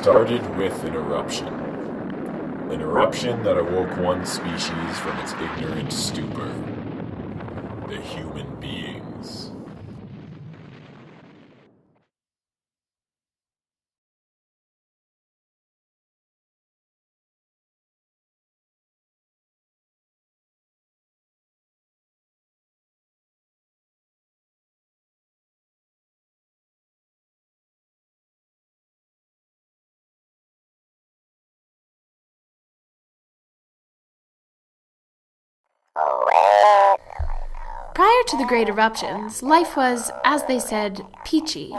started with an eruption. An eruption that awoke one species from its ignorant stupor. The human beings. Prior to the Great Eruptions, life was, as they said, peachy.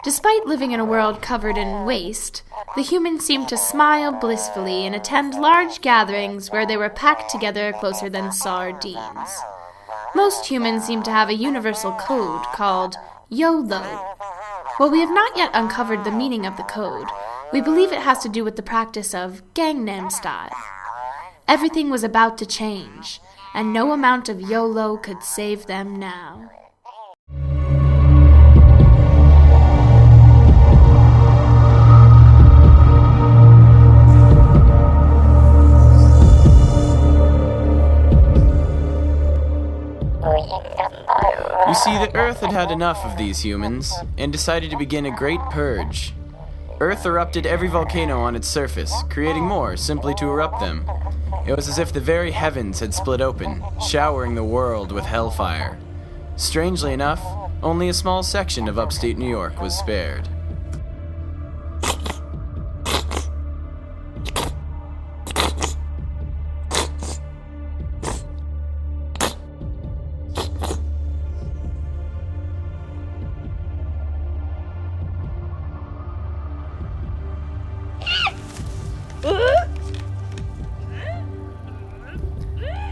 Despite living in a world covered in waste, the humans seemed to smile blissfully and attend large gatherings where they were packed together closer than sardines. Most humans seem to have a universal code called YOLO. While we have not yet uncovered the meaning of the code, we believe it has to do with the practice of Gangnam Style. Everything was about to change, and no amount of YOLO could save them now. You see, the Earth had had enough of these humans, and decided to begin a great purge. Earth erupted every volcano on its surface, creating more simply to erupt them. It was as if the very heavens had split open, showering the world with hellfire. Strangely enough, only a small section of upstate New York was spared.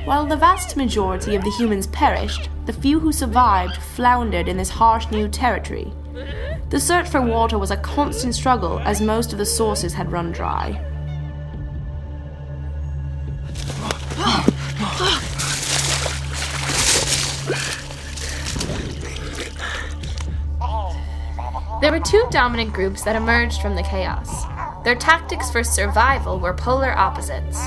While the vast majority of the humans perished, the few who survived floundered in this harsh new territory. The search for water was a constant struggle as most of the sources had run dry. There were two dominant groups that emerged from the chaos. Their tactics for survival were polar opposites.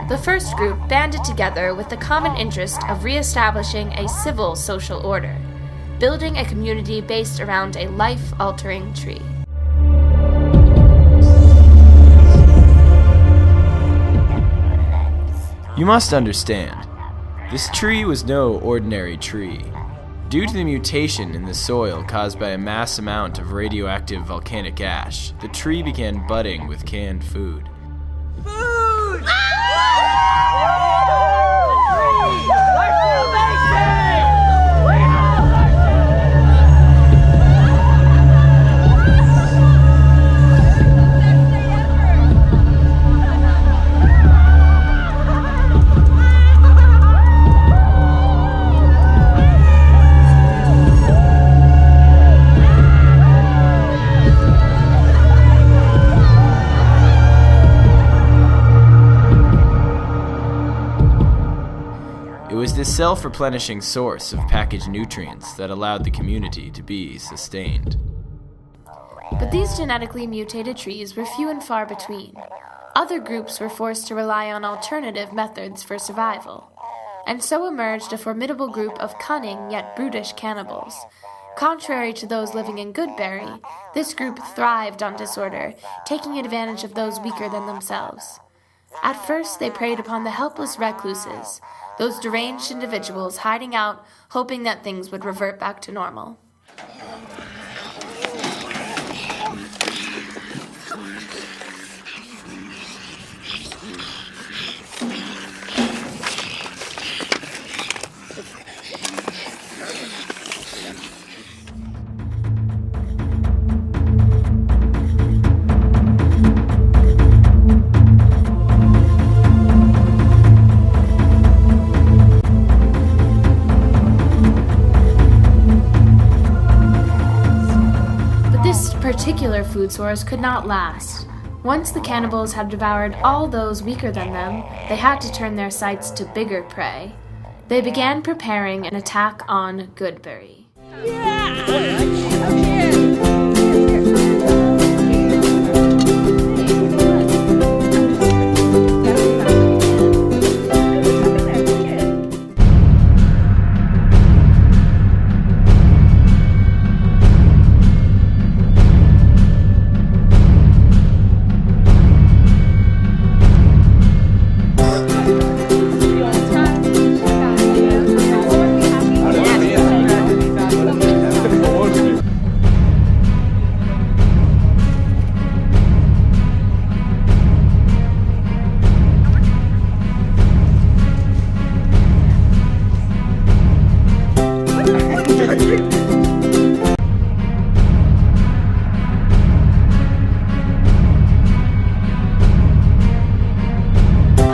The first group banded together with the common interest of re-establishing a civil social order, building a community based around a life-altering tree. You must understand, this tree was no ordinary tree. Due to the mutation in the soil caused by a mass amount of radioactive volcanic ash, the tree began budding with canned food. It was this self-replenishing source of packaged nutrients that allowed the community to be sustained. But these genetically mutated trees were few and far between. Other groups were forced to rely on alternative methods for survival. And so emerged a formidable group of cunning yet brutish cannibals. Contrary to those living in Goodberry, this group thrived on disorder, taking advantage of those weaker than themselves. At first, they preyed upon the helpless recluses, those deranged individuals hiding out, hoping that things would revert back to normal. Particular food source could not last. Once the cannibals had devoured all those weaker than them, they had to turn their sights to bigger prey. They began preparing an attack on Goodberry.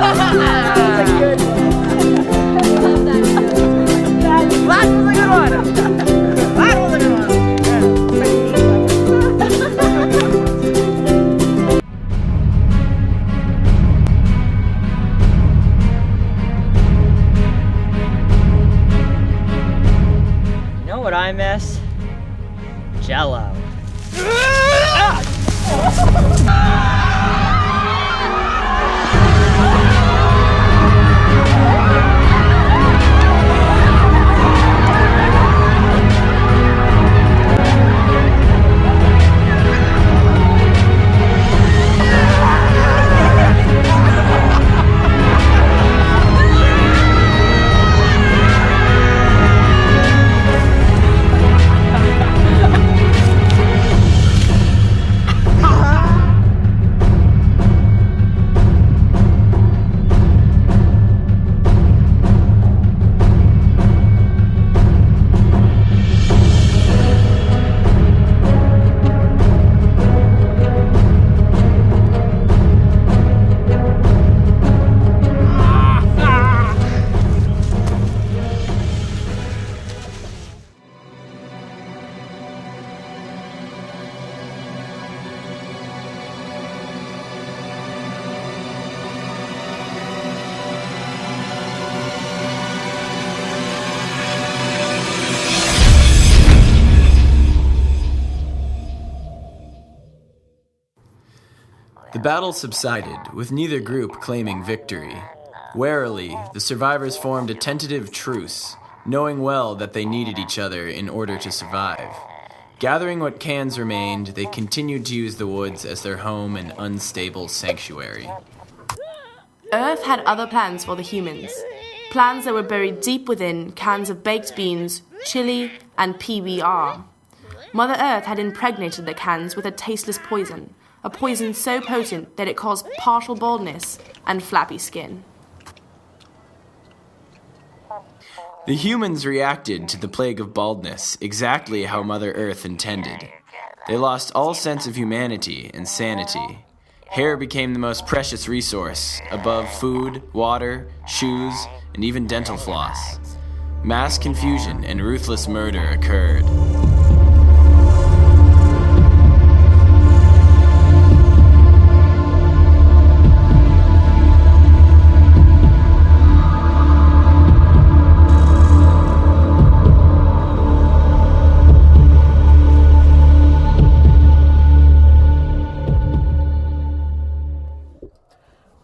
You know what I miss? Jello. The battle subsided, with neither group claiming victory. Warily, the survivors formed a tentative truce, knowing well that they needed each other in order to survive. Gathering what cans remained, they continued to use the woods as their home and unstable sanctuary. Earth had other plans for the humans. Plans that were buried deep within cans of baked beans, chili, and PBR. Mother Earth had impregnated the cans with a tasteless poison, a poison so potent that it caused partial baldness and flappy skin. The humans reacted to the plague of baldness exactly how Mother Earth intended. They lost all sense of humanity and sanity. Hair became the most precious resource, above food, water, shoes, and even dental floss. Mass confusion and ruthless murder occurred.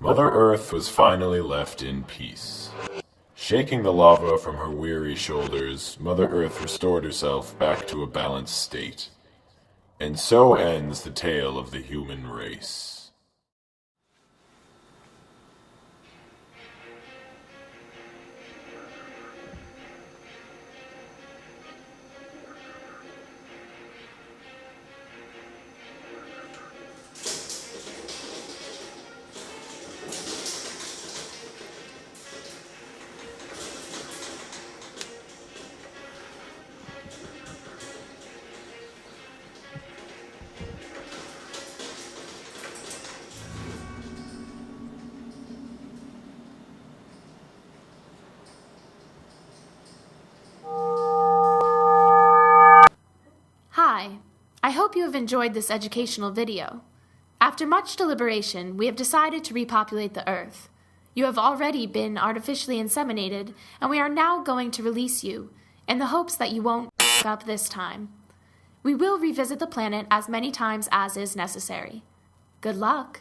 Mother Earth was finally left in peace. Shaking the lava from her weary shoulders, Mother Earth restored herself back to a balanced state. And so ends the tale of the human race. I hope you have enjoyed this educational video. After much deliberation, we have decided to repopulate the Earth. You have already been artificially inseminated, and we are now going to release you, in the hopes that you won't f*** up this time. We will revisit the planet as many times as is necessary. Good luck.